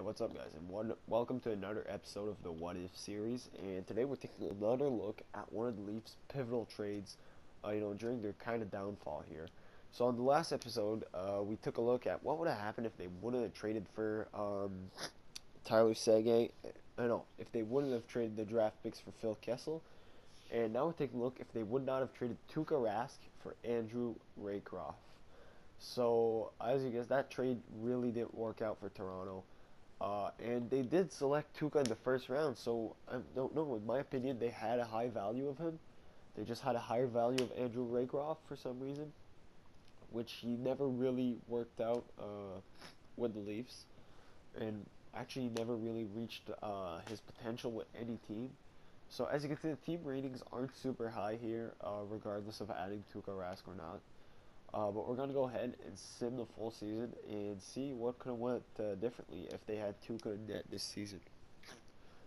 What's up, guys? And welcome to another episode of the What If series. And today we're taking another look at one of the Leafs' pivotal trades, during their kind of downfall here. So on the last episode, we took a look at what would have happened if they wouldn't have traded for Tyler Seguin. If they wouldn't have traded the draft picks for Phil Kessel. And now we're taking a look if they would not have traded Tuukka Rask for Andrew Raycroft. So, as you guess, that trade really didn't work out for Toronto. And they did select Tuukka in the first round, so I don't know. In my opinion, they had a high value of him. They just had a higher value of Andrew Raycroft for some reason, which he never really worked out with the Leafs, and actually never really reached his potential with any team. So as you can see, the team ratings aren't super high here, regardless of adding Tuukka Rask or not. But we're going to go ahead and sim the full season and see what could have went differently if they had Tuukka in net this season.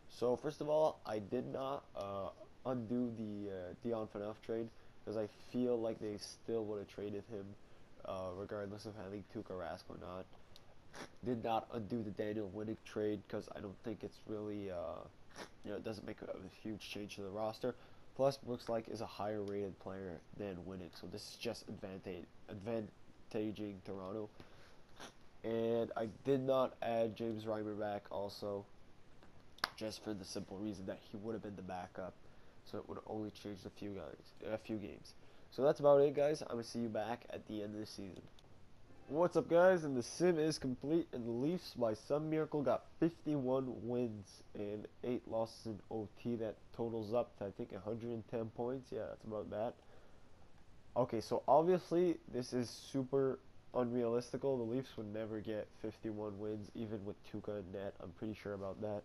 So first of all, I did not undo the Dion Phaneuf trade because I feel like they still would have traded him regardless of having Tuukka Rask or not. Did not undo the Daniel Winnick trade because I don't think it's really, it doesn't make a huge change to the roster. Plus, Brooks Like is a higher rated player than Winnick, so this is just advantaging Toronto. And I did not add James Reimer back also, just for the simple reason that he would have been the backup, so it would have only changed a few games. So that's about it, guys. I'm gonna see you back at the end of the season. What's up, guys? And the sim is complete, and the Leafs, by some miracle, got 51 wins and 8 losses in OT. That totals up to, I think, 110 points. Yeah, that's about that. Okay, so obviously, this is super unrealistical. The Leafs would never get 51 wins, even with Tuukka in net. I'm pretty sure about that.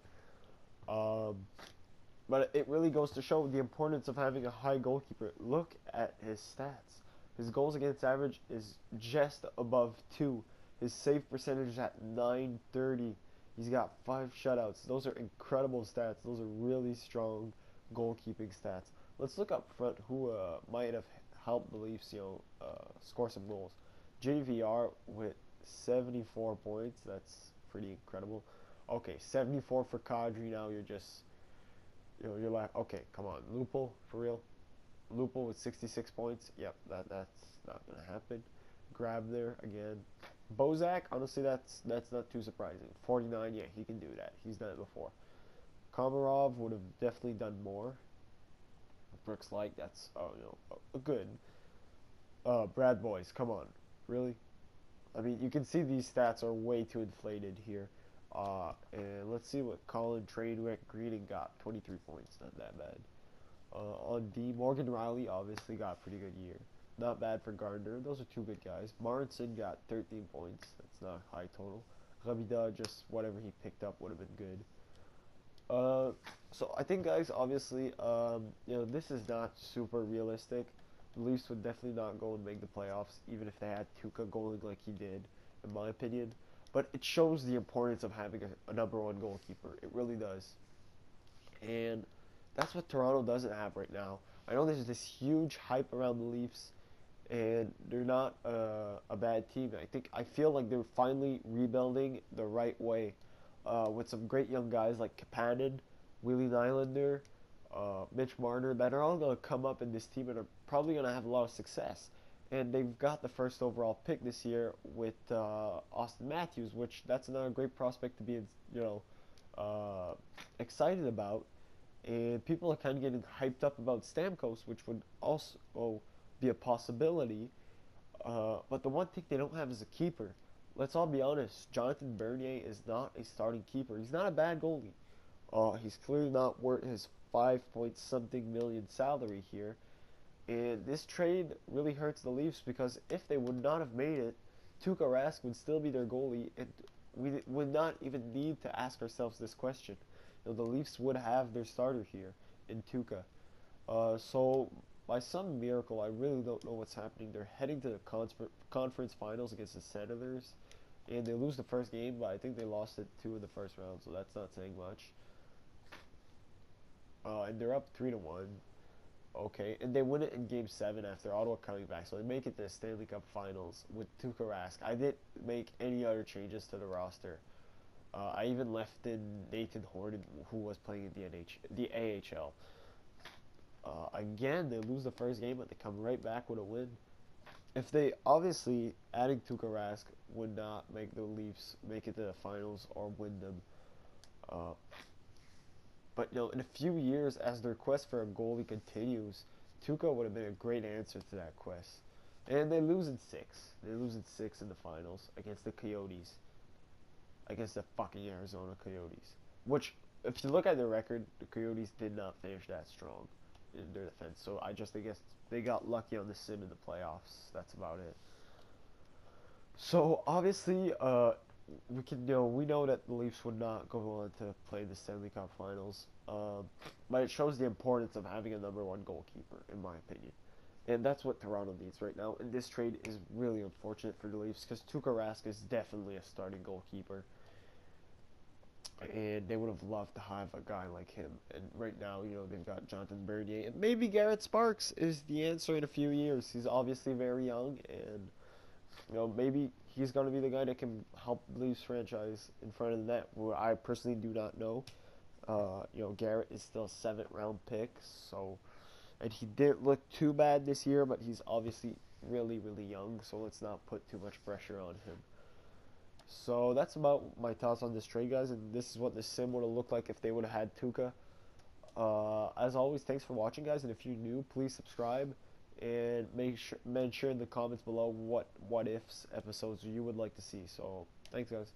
But it really goes to show the importance of having a high goalkeeper. Look at his stats. His goals against average is just above 2. His save percentage is at 930. He's got 5 shutouts. Those are incredible stats. Those are really strong goalkeeping stats. Let's look up front who might have helped the Leafs, score some goals. JVR with 74 points. That's pretty incredible. Okay, 74 for Kadri. Now you're like, okay, come on, Lupul, for real? Lupul with 66 points. Yep, that's not gonna happen. Grab there again. Bozak, honestly, that's not too surprising. 49, yeah, he can do that. He's done it before. Komarov would have definitely done more. Brooks Like, that's good. Brad Boyce, come on, really? I mean, you can see these stats are way too inflated here. And let's see what Colin Trainwreck Greening got. 23 points, not that bad. On D, Morgan Riley obviously got a pretty good year. Not bad for Gardner. Those are two good guys. Martinson got 13 points. That's not a high total. Rabida, just whatever he picked up would have been good. So I think, guys, obviously, this is not super realistic. The Leafs would definitely not go and make the playoffs, even if they had Tuukka goaling like he did, in my opinion. But it shows the importance of having a number one goalkeeper. It really does. And that's what Toronto doesn't have right now. I know there's this huge hype around the Leafs, and they're not a bad team. I feel like they're finally rebuilding the right way, with some great young guys like Kapanen, Willie Nylander, Mitch Marner, that are all going to come up in this team and are probably going to have a lot of success. And they've got the first overall pick this year with Austin Matthews, which that's another great prospect to be, excited about. And people are kind of getting hyped up about Stamkos, which would also be a possibility. But the one thing they don't have is a keeper. Let's all be honest. Jonathan Bernier is not a starting keeper. He's not a bad goalie. He's clearly not worth his 5-point-something million salary here. And this trade really hurts the Leafs because if they would not have made it, Tuukka Rask would still be their goalie, and we would not even need to ask ourselves this question. The Leafs would have their starter here in Tuukka. So by some miracle, I really don't know what's happening. They're heading to the conference finals against the Senators, and they lose the first game, but I think they lost it 2 in the first round, so that's not saying much. And they're up 3-1. Okay, and they win it in Game 7 after Ottawa coming back, so they make it to the Stanley Cup Finals with Tuukka Rask. I didn't make any other changes to the roster. I even left in Nathan Horton, who was playing in the AHL. Again, they lose the first game, but they come right back with a win. If they obviously adding Tuukka Rask would not make the Leafs make it to the finals or win them. Uh, but in a few years, as their quest for a goalie continues, Tuukka would have been a great answer to that quest. And they lose in six. They lose in six in the finals against the Coyotes. Against the fucking Arizona Coyotes. Which, if you look at their record, the Coyotes did not finish that strong in their defense. So I guess they got lucky on the sim in the playoffs. That's about it. So obviously, we know that the Leafs would not go on to play the Stanley Cup Finals. But it shows the importance of having a number one goalkeeper, in my opinion. And that's what Toronto needs right now. And this trade is really unfortunate for the Leafs because Tuukka Rask is definitely a starting goalkeeper. And they would have loved to have a guy like him. And right now, they've got Jonathan Bernier. And maybe Garrett Sparks is the answer in a few years. He's obviously very young. And, maybe he's going to be the guy that can help the Leafs franchise in front of the net. Where I personally do not know. Garrett is still a 7th round pick. And he didn't look too bad this year. But he's obviously really, really young. So let's not put too much pressure on him. So that's about my thoughts on this trade, guys, and this is what the sim would have looked like if they would have had Tuukka. As always, thanks for watching, guys, and if you're new, please subscribe, and mention in the comments below what ifs episodes you would like to see. So, thanks, guys.